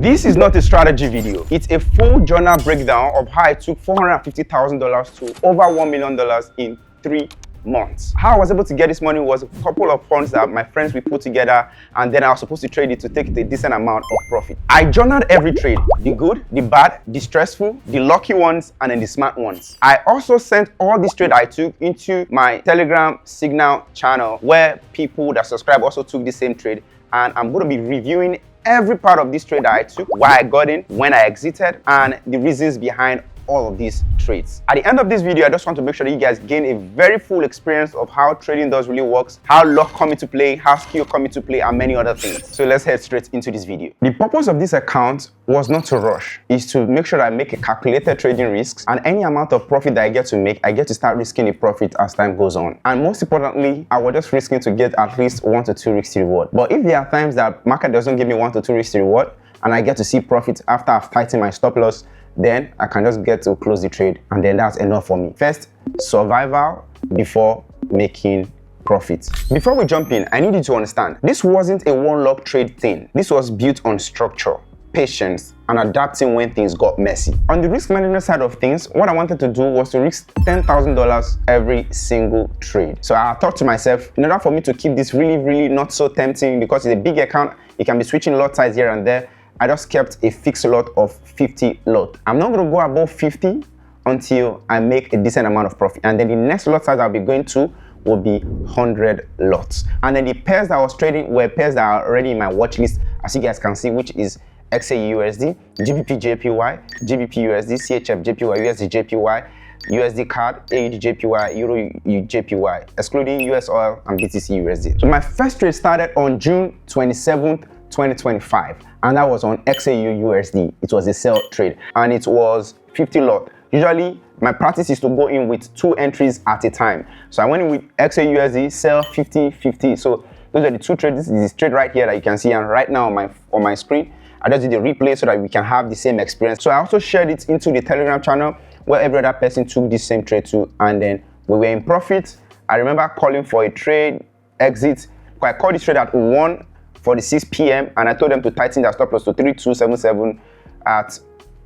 This is not a strategy video. It's a full journal breakdown of how I took $450,000 to over $1 million in 3 months. How I was able to get this money was a couple of funds that my friends we put together, and then I was supposed to trade it to take a decent amount of profit. I journaled every trade, the good, the bad, the stressful, the lucky ones, and then the smart ones. I also sent all these trades I took into my Telegram Signal channel, where people that subscribe also took the same trade, and I'm going to be reviewing every part of this trade that I took, why I got in, when I exited, and the reasons behind all of these trades. At the end of this video, I just want to make sure that you guys gain a very full experience of how trading does really works, how luck come into play, how skill come into play, and many other things. So let's head straight into this video. The purpose of this account was not to rush, is to make sure that I make a calculated trading risks, and any amount of profit that I get to make, I get to start risking the profit as time goes on. And most importantly, I was just risking to get at least 1 to 2 risks to reward. But if there are times that market doesn't give me 1 to 2 risks to reward, and I get to see profit after I've tightened my stop loss, then I can just get to close the trade, and then that's enough for me. First, survival before making profits. Before we jump in, I need you to understand, this wasn't a one-lock trade thing. This was built on structure, patience, and adapting when things got messy. On the risk management side of things, what I wanted to do was to risk $10,000 every single trade. So I thought to myself, in order for me to keep this really not so tempting, because it's a big account, it can be switching lot size here and there, I just kept a fixed lot of 50 lot. I'm not going to go above 50 until I make a decent amount of profit. And then the next lot size I'll be going to will be 100 lots. And then the pairs that I was trading were pairs that are already in my watch list, as you guys can see, which is XAUUSD, GBP JPY, GBP USD, CHF JPY, USD JPY, USD CAD, AUD JPY, Euro JPY, excluding US oil and BTC USD. So my first trade started on June 27th, 2025, and that was on XAUUSD. It was a sell trade, and it was 50 lot. Usually my practice is to go in with 2 entries at a time. So I went in with XAUUSD, sell 50. So those are the 2 trades. This is this trade right here that you can see, and right now on my screen I just did the replay so that we can have the same experience. So I also shared it into the Telegram channel where every other person took the same trade too, and then we were in profit. I remember calling for a trade exit. I called this trade at 1:46 p.m. and I told them to tighten their stop loss to 3277 at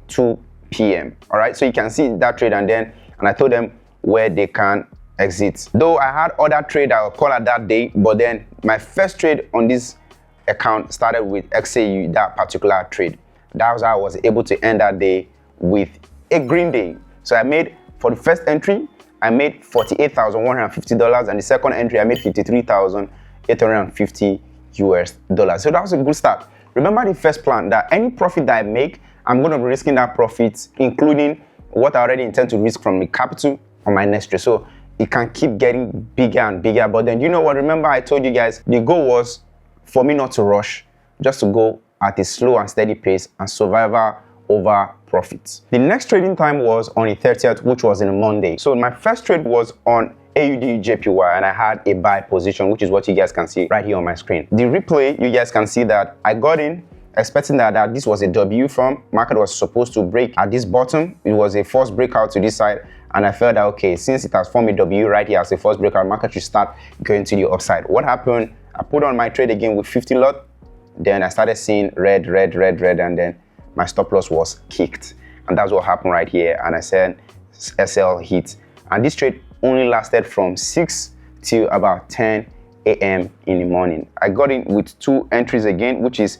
2 p.m. All right, so you can see that trade, and I told them where they can exit. Though I had other trade I'll call at that day, but then my first trade on this account started with XAU, that particular trade. That was how I was able to end that day with a green day. So I made, for the first entry, I made $48,150, and the second entry I made $53,850 US dollars. So that was a good start. Remember the first plan, that any profit that I make, I'm going to be risking that profit, including what I already intend to risk from the capital on my next trade. So it can keep getting bigger and bigger. But then, you know what, remember I told you guys the goal was for me not to rush, just to go at a slow and steady pace, and survival over profits. The next trading time was on the 30th, which was in a Monday. So my first trade was on AUD JPY, and I had a buy position, which is what you guys can see right here on my screen. The replay, you guys can see that I got in expecting that this was a W from market was supposed to break at this bottom. It was a first breakout to this side, and I felt that okay, since it has formed a W right here as a first breakout, market should start going to the upside. What happened? I put on my trade again with 50 lot, then I started seeing red, and then my stop loss was kicked, and that's what happened right here. And I said SL hit, and this trade only lasted from 6 till about 10 a.m. in the morning. I got in with 2 entries again, which is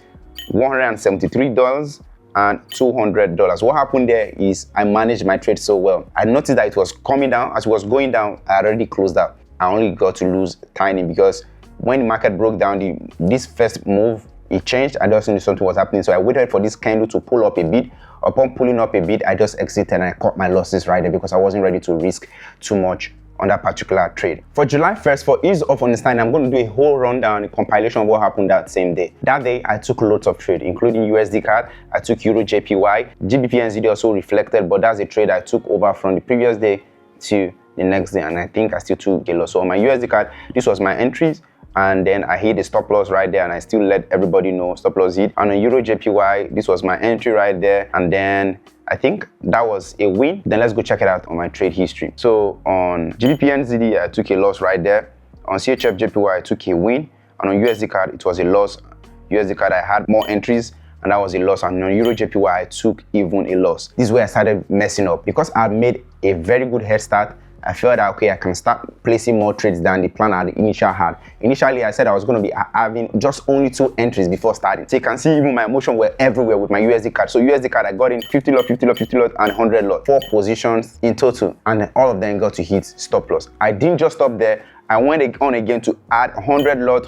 $173 and $200. What happened there is I managed my trade so well. I noticed that it was coming down. As it was going down, I already closed out. I only got to lose tiny, because when the market broke down, this first move, it changed. I just knew something was happening, so I waited for this candle to pull up a bit. Upon pulling up a bit, I just exited and I cut my losses right there, because I wasn't ready to risk too much on that particular trade. For July 1st, for ease of understanding, I'm going to do a whole rundown, a compilation of what happened that same day. That day, I took lots of trade, including USD CAD. I took Euro JPY. GBP NZD also reflected, but that's a trade I took over from the previous day to the next day, and I think I still took a loss. So on my USD CAD, this was my entries, and then I hit the stop loss right there, and I still let everybody know stop loss hit. And on Euro JPY, this was my entry right there, and then I think that was a win. Then let's go check it out on my trade history. So on GBP NZD, I took a loss right there. On CHF JPY, I took a win, and on USD CAD, it was a loss. USD CAD, I had more entries, and that was a loss. And on Euro JPY, I took even a loss. This is where I started messing up because I made a very good head start. I felt that, okay, I can start placing more trades than the plan I initially had. Initially, I said I was going to be having just only 2 entries before starting. So you can see even my emotion were everywhere with my USD card. So USD card, I got in 50 lot, 50 lot, 50 lot, and 100 lot. 4 positions in total, and all of them got to hit stop loss. I didn't just stop there. I went on again to add 100 lot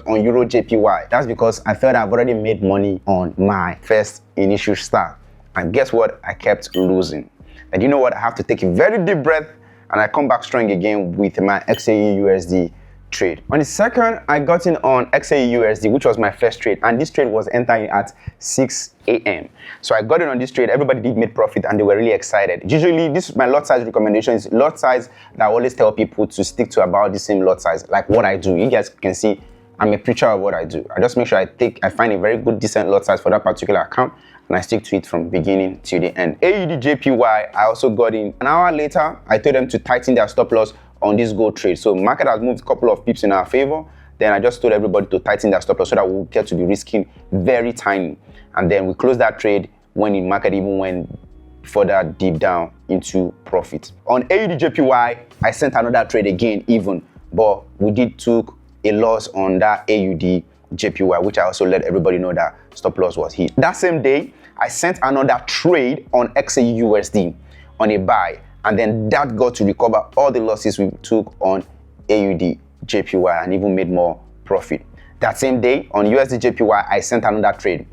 on Euro JPY. That's because I felt I've already made money on my first initial start. And guess what? I kept losing. And you know what? I have to take a very deep breath, and I come back strong again with my XAE USD trade. On the second, I got in on XAE USD, which was my first trade, and this trade was entering at 6 a.m. So I got in on this trade. Everybody did make profit, and they were really excited. Usually, this is my lot size recommendation. Is lot size that I always tell people to stick to about the same lot size, like what I do. You guys can see I'm a preacher of what I do. I just make sure I find a very good, decent lot size for that particular account, and I stick to it from beginning to the end. AUD JPY, I also got in. An hour later, I told them to tighten their stop loss on this gold trade. So market has moved a couple of pips in our favor. Then I just told everybody to tighten their stop loss so that we'll get to be risking very tiny. And then we closed that trade when the market even went further deep down into profit. On AUD JPY, I sent another trade again even, but we did took a loss on that AUD JPY, which I also let everybody know that stop loss was hit. That same day, I sent another trade on XAE USD on a buy, and then that got to recover all the losses we took on AUD JPY and even made more profit. That same day on USD JPY, I sent another trade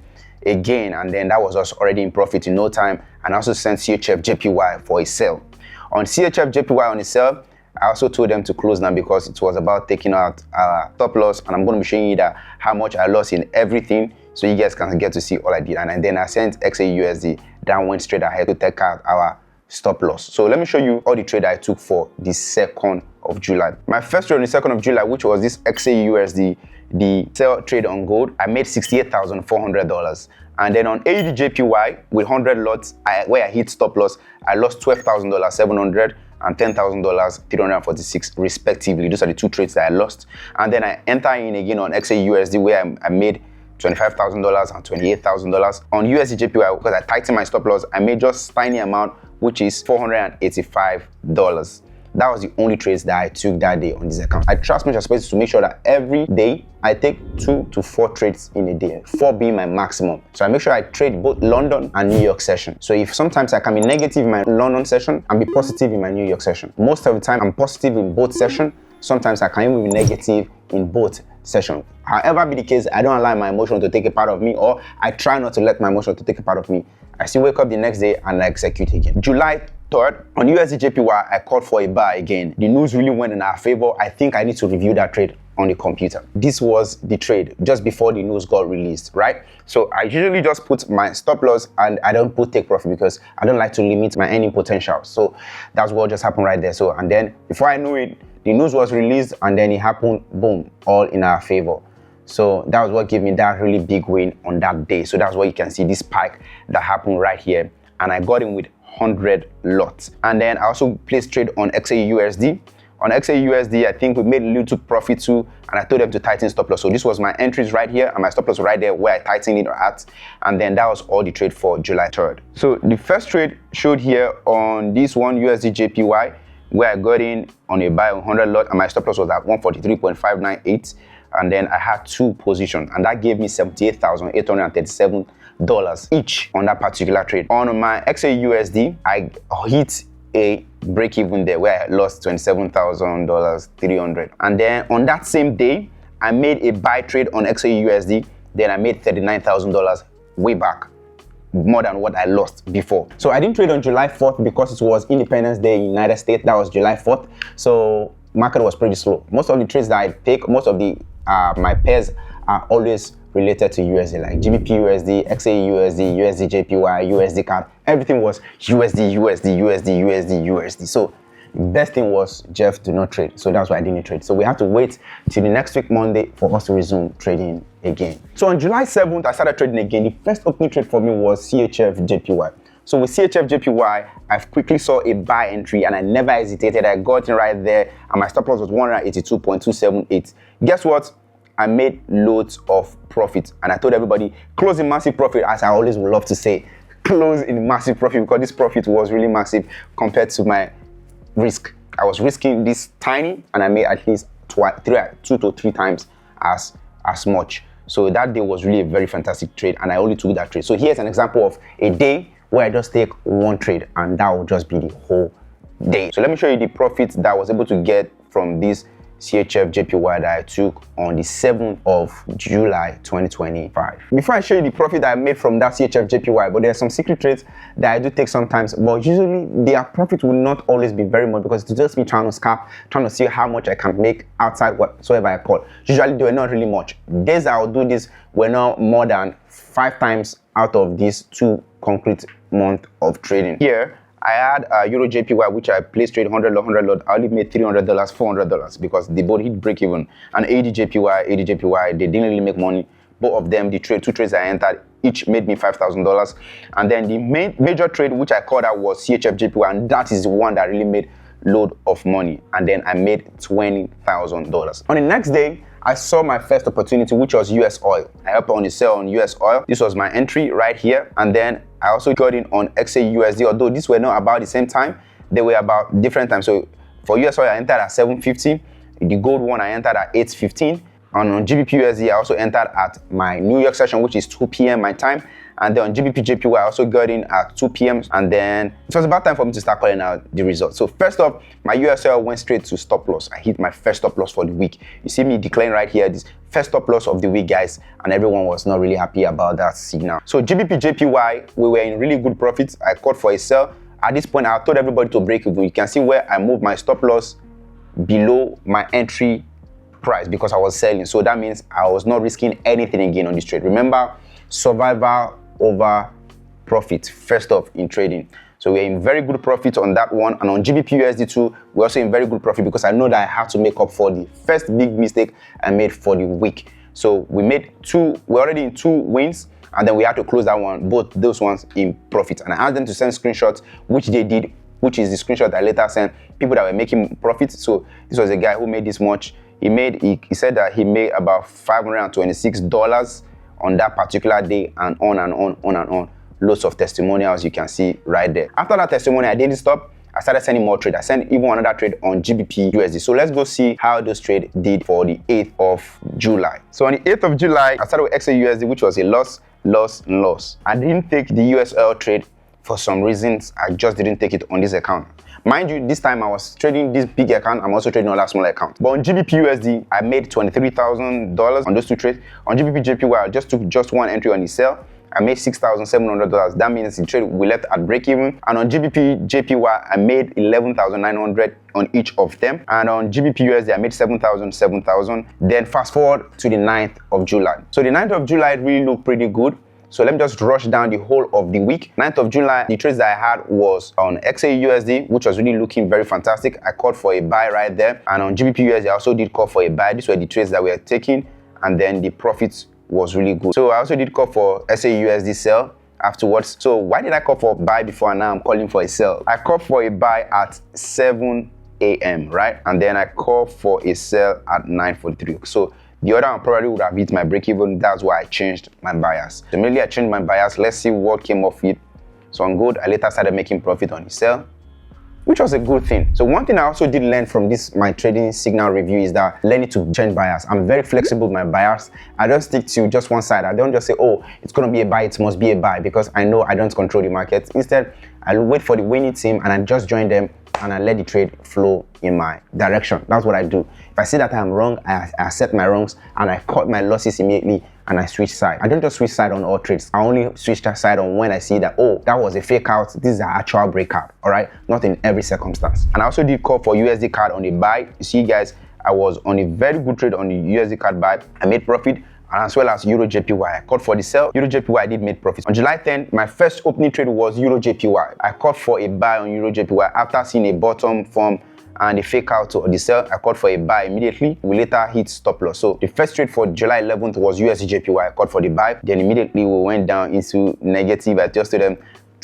again, and then that was us already in profit in no time. And I also sent CHF JPY for a sell. On CHF JPY on a sell, I also told them to close down because it was about taking out stop loss, and I'm going to be showing you that how much I lost in everything, so you guys can get to see all I did. And then I sent XAE USD, that went straight ahead to take out our stop loss. So let me show you all the trade I took for the 2nd of July. My first trade on the 2nd of July, which was this XAE USD, the sell trade on gold, I made $68,400. And then on AUD JPY with 100 lots, where I hit stop loss, I lost $12,700 and $10,000, 346 respectively. Those are the 2 trades that I lost. And then I enter in again on XAE USD, where I made $25,000 and $28,000. On USD JPY, because I tightened my stop loss, I made just tiny amount, which is $485. That was the only trades that I took that day on this account. I trust much as possible to make sure that every day I take 2 to 4 trades in a day, 4 being my maximum. So I make sure I trade both London and New York session. So if sometimes I can be negative in my London session and be positive in my New York session. Most of the time I'm positive in both sessions. Sometimes I can even be negative in both sessions. However be the case, I don't allow my emotion to take a part of me, or I try not to let my emotion to take a part of me. I still wake up the next day and I execute again. July 3rd, on USD JPY, I called for a buy again. The news really went in our favor. I think I need to review that trade on the computer. This was the trade just before the news got released, right? So I usually just put my stop loss and I don't put take profit because I don't like to limit my earning potential. So that's what just happened right there. So, and then before I knew it, the news was released and then it happened, boom, all in our favor. So that was what gave me that really big win on that day. So that's why you can see this spike that happened right here. And I got in with 100 lots. And then I also placed trade on XAE USD. On XAE USD, I think we made a little profit too, and I told them to tighten stop loss. So this was my entries right here, and my stop loss right there where I tightened it at. And then that was all the trade for July 3rd. So the first trade showed here on this one, USD JPY, where I got in on a buy on 100 lot, and my stop loss was at 143.598. And then I had 2 positions, and that gave me $78,837 each on that particular trade. On my XAE USD, I hit a break even there where I lost $27,300. And then on that same day, I made a buy trade on XAE USD. Then I made $39,000 way back, more than what I lost before. So I didn't trade on July 4th because it was Independence Day in the United States. That was July 4th. So market was pretty slow. Most of the trades that I take, most of the my pairs are always related to USD, like GBP USD, XAE USD, USD JPY, USD CAD. Everything was USD, USD, USD, USD, USD. So the best thing was Jeff do not trade. So that's why I didn't trade. So we have to wait till the next week Monday for us to resume trading again. So on July 7th, I started trading again. The first opening trade for me was CHF JPY. So with CHF JPY, I quickly saw a buy entry and I never hesitated. I got in right there and my stop loss was 182.278. Guess what? I made loads of profit, and I told everybody close in massive profit, as I always would love to say, close in massive profit, because this profit was really massive compared to my risk. I was risking this tiny, and I made at least 2 to 3 times as much. So that day was really a very fantastic trade, and I only took that trade. So here's an example of a day where I just take one trade, and that will just be the whole day. So let me show you the profit that I was able to get from this CHF JPY that I took on the 7th of July 2025. Before I show you the profit that I made from that CHF JPY, but there are some secret trades that I do take sometimes, but usually their profit will not always be very much, because it's just me trying to scalp, trying to see how much I can make outside whatsoever I call. Usually they were not really much. Days I'll do this were not more than 5 times out of these 2 concrete months of trading. Here I had a Euro JPY, which I placed trade 100 lot. I only made $300, $400, because they both hit break even. And AD JPY, they didn't really make money. Both of them, the 2 trades I entered, each made me $5,000. And then the major trade, which I called out, was CHF JPY, and that is the one that really made load of money. And then I made $20,000. On the next day, I saw my first opportunity, which was US oil. I helped on the sell on US oil. This was my entry right here. And then I also got in on XAUSD, although these were not about the same time. They were about different times. So for US oil, I entered at 750. The gold one, I entered at 815. And on GBP/USD, I also entered at my New York session, which is 2 p.m. my time. And then on GBP/JPY, I also got in at 2 p.m. And then it was about time for me to start calling out the results. So first off, my US oil went straight to stop loss. I hit my first stop loss for the week. You see me declaring right here, this first stop loss of the week, guys. And everyone was not really happy about that signal. So GBP/JPY, we were in really good profits. I called for a sell. At this point, I told everybody to break even. You can see where I moved my stop loss below my entry price because I was selling. So that means I was not risking anything again on this trade. Remember, survival over profit first off in trading. So we're in very good profit on that one. And on GBP/USD too, we're also in very good profit because I know that I have to make up for the first big mistake I made for the week. So we're already in 2 wins, and then we had to close that one, both those ones in profit. And I asked them to send screenshots, which they did, which is the screenshot I later sent people that were making profits. So this was a guy who made this much. He said that he made about $526 on that particular day, and on. Lots of testimonials you can see right there. After that testimony, I didn't stop. I started sending more trade. I sent even another trade on GBP/USD. So let's go see how those trade did for the 8th of July. So on the 8th of July, I started with XAUSD, which was a loss. I didn't take the US oil trade for some reasons. I just didn't take it on this account. Mind you, this time I was trading this big account. I'm also trading on that small account. But on GBP/USD, I made $23,000 on those 2 trades. On GBP/JPY, I just took just one entry on the sell. I made $6,700. That means the trade we left at break even. And on GBP/JPY, I made $11,900 on each of them. And on GBP/USD, I made $7,000. Then fast forward to the 9th of July. So the 9th of July really looked pretty good. So let me just rush down the whole of the week. 9th of July, the trades that I had was on XAUSD, which was really looking very fantastic. I called for a buy right there. And on GBP/USD, I also did call for a buy. These were the trades that we were taking. And then the profits was really good. So I also did call for SAUSD sell afterwards. So why did I call for buy before and now I'm calling for a sell? I called for a buy at 7 a.m., right? And then I called for a sell at 9:43. So the other one probably would have hit my break even. That's why I changed my bias. So immediately I changed my bias. Let's see what came off it. So on gold, I later started making profit on the sell, which was a good thing. So one thing I also did learn from this, my trading signal review, is that learning to change bias. I'm very flexible with my bias. I don't stick to just one side. I don't just say, oh, it's going to be a buy, it must be a buy, because I know I don't control the market. Instead, I wait for the winning team and I just join them and I let the trade flow in my direction. That's what I do. If I see that I'm wrong, I accept my wrongs and I cut my losses immediately and I switch side. I don't just switch side on all trades. I only switch that side on when I see that, oh, that was a fake out. This is an actual breakout, all right? Not in every circumstance. And I also did call for USD card on the buy. You see, guys, I was on a very good trade on the USD card buy. I made profit, and as well as Euro JPY. I called for the sell. Euro JPY, I did make profit. On July 10th, my first opening trade was Euro JPY. I called for a buy on Euro JPY after seeing a bottom form and a fake out to the sell. I called for a buy immediately. We later hit stop loss. So the first trade for July 11th was USD JPY. I called for the buy. Then immediately we went down into negative. I just told them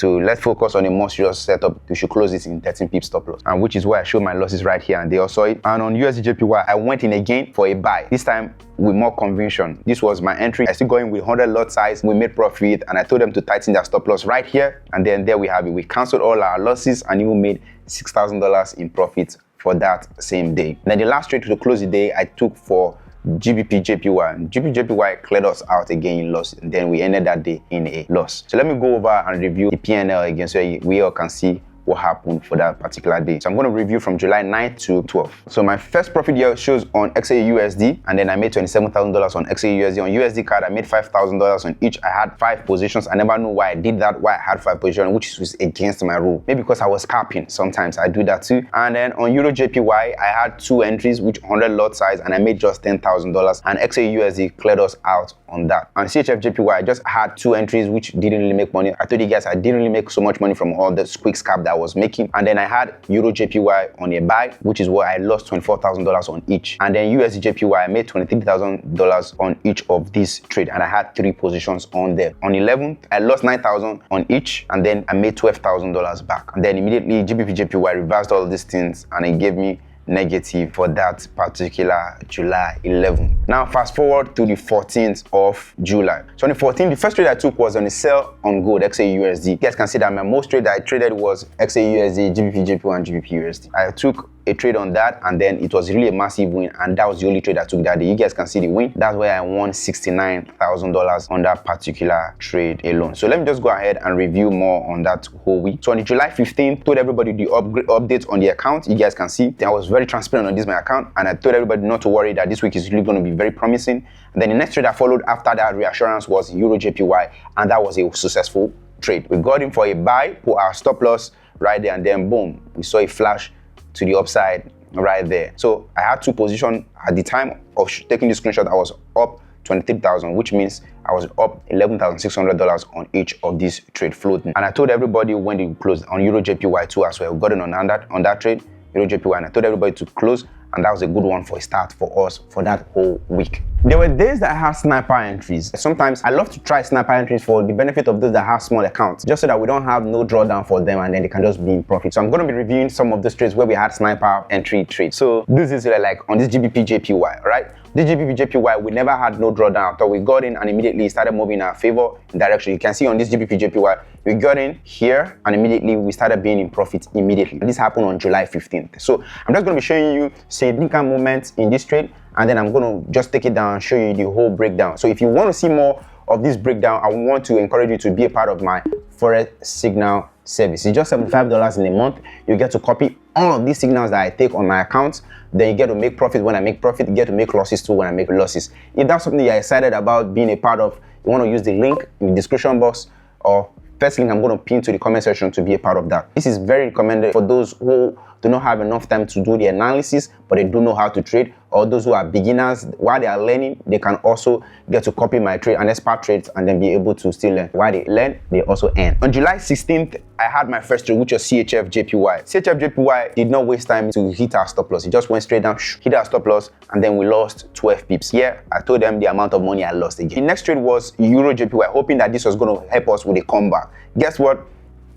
So let's focus on a more serious setup. We should close this in 13 pips stop loss, and which is why I show my losses right here, and they all saw it. And on USD/JPY, I went in again for a buy, this time with more conviction. This was my entry. I still going with 100 lot size. We made profit, and I told them to tighten their stop loss right here, and then there we have it. We canceled all our losses and even made $6,000 in profit for that same day. Then the last trade to close the day I took for GBP/JPY. GBP/JPY cleared us out again in loss, and then we ended that day in a loss. So let me go over and review the P&L again so we all can see what happened for that particular day. So I'm going to review from July 9th to 12th. So my first profit here shows on XAUSD, and then I made $27,000 on XAUSD. On USD card, I made $5,000 on each. I had 5 positions. I never know why I did that, why I had 5 positions, which was against my rule. Maybe because I was scalping. Sometimes I do that too. And then on EUR/JPY, I had 2 entries, which 100 lot size, and I made just $10,000. And XAUSD cleared us out on that. On CHF/JPY, I just had 2 entries, which didn't really make money. I told you guys I didn't really make so much money from all the quick scalp that I was making. And then I had EUR/JPY on a buy, which is where I lost $24,000 on each. And then USD/JPY, I made $23,000 on each of these trades, and I had 3 positions on there. On 11th, I lost $9,000 on each, and then I made $12,000 back. And then immediately GBP/JPY reversed all these things, and it gave me negative for that particular July 11th. Now fast forward to the 14th of July. So on the 14th, the first trade I took was on a sell on gold XAUSD. You guys can see that my most trade that I traded was XAUSD, GBP/JPY, and GBP/USD. I took a trade on that, and then it was really a massive win, and that was the only trade I took that day. You guys can see the win. That's where I won $69,000 on that particular trade alone. So let me just go ahead and review more on that whole week. So on the July 15th, told everybody the update on the account. You guys can see I was very transparent on this my account, and I told everybody not to worry that this week is really going to be very promising. And then the next trade I followed after that reassurance was EUR/JPY, and that was a successful trade. We got in for a buy, put our stop loss right there, and then boom, we saw a flash to the upside right there. So I had 2 positions at the time of taking the screenshot. I was up 23,000, which means I was up $11,600 on each of these trade floating. And I told everybody when they closed on EUR/JPY too as well. We got in on that trade, EUR/JPY, and I told everybody to close, and that was a good one for a start for us for that whole week. There were days that I had sniper entries. Sometimes I love to try sniper entries for the benefit of those that have small accounts, just so that we don't have no drawdown for them and then they can just be in profit. So I'm going to be reviewing some of those trades where we had sniper entry trades. So this is like on this GBP/JPY, right? This GBP/JPY, we never had no drawdown until we got in and immediately started moving in our favor direction. You can see on this GBP/JPY, we got in here and immediately we started being in profit immediately. This happened on July 15th. So I'm just going to be showing you significant movements in this trade, and then I'm going to just take it down and show you the whole breakdown. So if you want to see more of this breakdown, I want to encourage you to be a part of my Forex signal service. It's just $75 in a month. You get to copy all of these signals that I take on my account. Then you get to make profit when I make profit. You get to make losses too when I make losses. If that's something you're excited about being a part of, you want to use the link in the description box, or first link I'm going to pin to the comment section to be a part of that. This is very recommended for those who do not have enough time to do the analysis, but they do know how to trade, or those who are beginners. While they are learning, they can also get to copy my trade and expert trades and then be able to still learn. While they learn, they also earn. On July 16th, I had my first trade, which was CHF/JPY. CHF/JPY did not waste time to hit our stop loss. It just went straight down, hit our stop loss, and then we lost 12 pips. Here, I told them the amount of money I lost again. The next trade was EUR/JPY, hoping that this was going to help us with a comeback. Guess what?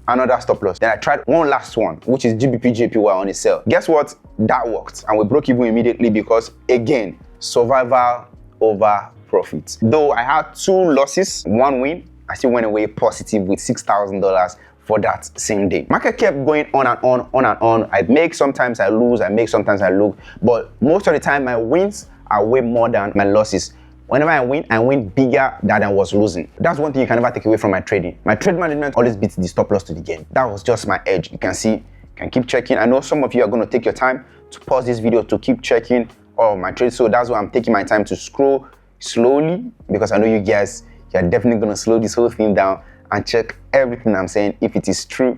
Another stop loss. Then I tried one last one, which is GBP/JPY on a sell. Guess what? That worked, and we broke even immediately because, again, survival over profit. Though I had 2 losses, 1 win, I still went away positive with $6,000 for that same day. Market kept going on and on, on and on. I make, sometimes I lose, I make, sometimes I lose, but most of the time my wins are way more than my losses. Whenever I win bigger than I was losing. That's one thing you can never take away from my trading. My trade management always beats the stop loss to the game. That was just my edge. You can see, you can keep checking. I know some of you are going to take your time to pause this video to keep checking all of my trades. So that's why I'm taking my time to scroll slowly, because I know you guys, you're definitely going to slow this whole thing down and check everything I'm saying, if it is true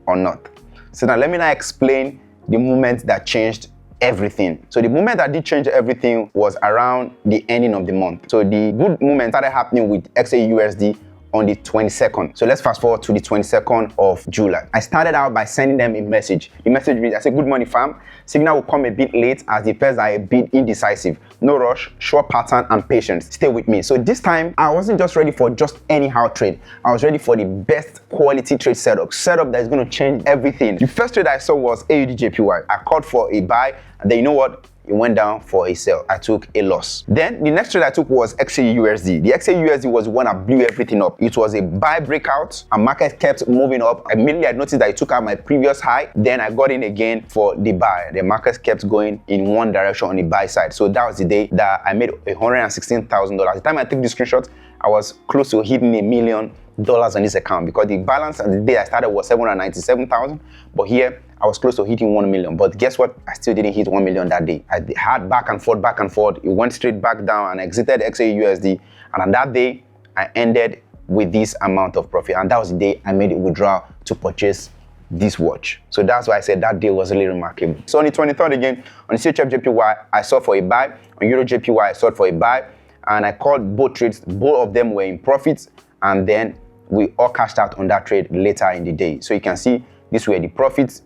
or not. So now let me now explain the moment that changed everything. So the moment that did change everything was around the ending of the month. So the good moment started happening with XAUSD on the 22nd. So let's fast forward to the 22nd of July. I started out by sending them a message. The message reads, I said, good morning fam. Signal will come a bit late as the pairs are a bit indecisive. No rush, short pattern and patience. Stay with me. So this time I wasn't just ready for just anyhow trade. I was ready for the best quality trade setup that is going to change everything. The first trade I saw was AUDJPY. I called for a buy, and then you know what? It went down for a sell. I took a loss. Then the next trade I took was XAUSD. The XAUSD was the one that blew everything up. It was a buy breakout and market kept moving up. Immediately I noticed that it took out my previous high. Then I got in again for the buy. The market kept going in one direction on the buy side. So that was the day that I made $116,000. The time I took the screenshot, I was close to hitting $1 million on this account because the balance at the day I started was 797,000, but here I was close to hitting 1 million. But guess what? I still didn't hit 1 million that day. I had back and forth. It went straight back down and exited XAUSD. And on that day, I ended with this amount of profit. And that was the day I made a withdrawal to purchase this watch. So that's why I said that day was really remarkable. So on the 23rd again, on the CHF I sold for a buy. On EuroJPY, I sold for a buy. And I called both trades. Both of them were in profits. And then we all cashed out on that trade later in the day. So you can see these were the profits.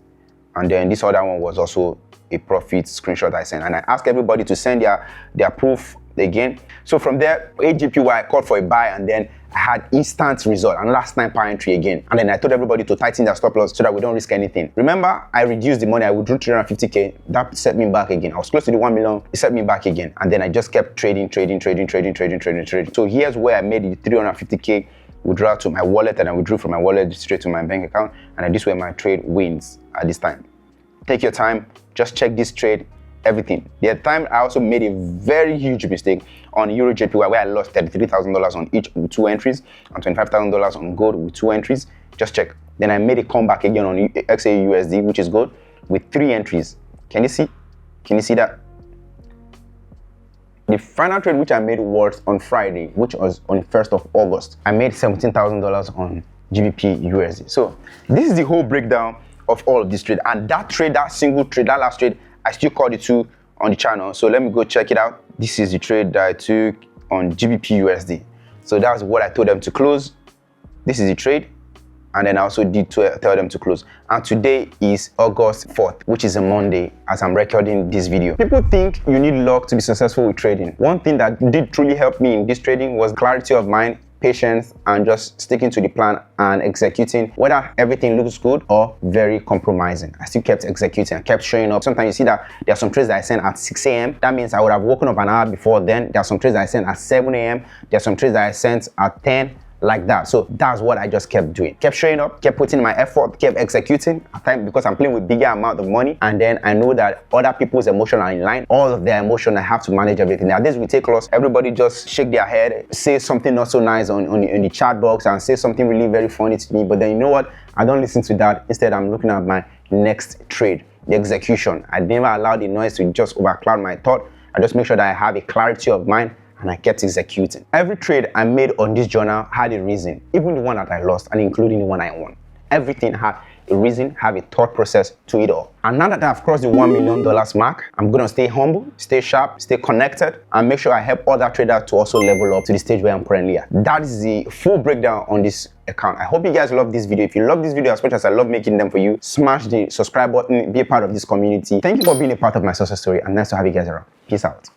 And then this other one was also a profit screenshot I sent. And I asked everybody to send their proof again. So from there, AGPY, I called for a buy and then I had instant result and last sniper entry again. And then I told everybody to tighten their stop loss so that we don't risk anything. Remember, I reduced the money. I withdrew 350K. That set me back again. I was close to the 1 million. It set me back again. And then I just kept trading. So here's where I made the 350K withdraw to my wallet, and I withdrew from my wallet straight to my bank account. And this is where my trade wins at this time. Take your time, just check this trade, everything. The time I also made a very huge mistake on EuroJPY where I lost $33,000 on each with 2 entries and $25,000 on gold with 2 entries. Just check. Then I made a comeback again on XAUSD, which is gold, with 3 entries. Can you see? Can you see that? The final trade which I made was on Friday, which was on 1st of August. I made $17,000 on GBP USD. So this is the whole breakdown of all of this trade. And that trade, that single trade, that last trade, I still called it to on the channel. So let me go check it out. This is the trade that I took on GBP USD. So that's what I told them to close. This is the trade. And then I also did tell them to close. And today is August 4th, which is a Monday as I'm recording this video. People think you need luck to be successful with trading. One thing that did truly help me in this trading was clarity of mind, patience, and just sticking to the plan and executing, whether everything looks good or very compromising. I still kept executing, I kept showing up. Sometimes you see that there are some trades that I send at 6 a.m. That means I would have woken up an hour before then. There are some trades that I sent at 7 a.m. There are some trades that I sent at 10, like that. So that's what I just kept doing. Kept showing up, kept putting my effort, kept executing at times because I'm playing with bigger amount of money. And then I know that other people's emotion are in line. All of their emotion, I have to manage everything. Now this will take loss. Everybody just shake their head, say something not so nice on the chat box and say something really very funny to me. But then you know what? I don't listen to that. Instead, I'm looking at my next trade, the execution. I never allow the noise to just overcloud my thought. I just make sure that I have a clarity of mind and I kept executing. Every trade I made on this journal had a reason, even the one that I lost and including the one I won. Everything had a reason, have a thought process to it all. And now that I've crossed the $1 million mark, I'm gonna stay humble, stay sharp, stay connected, and make sure I help other traders to also level up to the stage where I'm currently at. That is the full breakdown on this account. I hope you guys love this video. If you love this video as much as I love making them for you, smash the subscribe button, be a part of this community. Thank you for being a part of my success story, and nice to have you guys around. Peace out.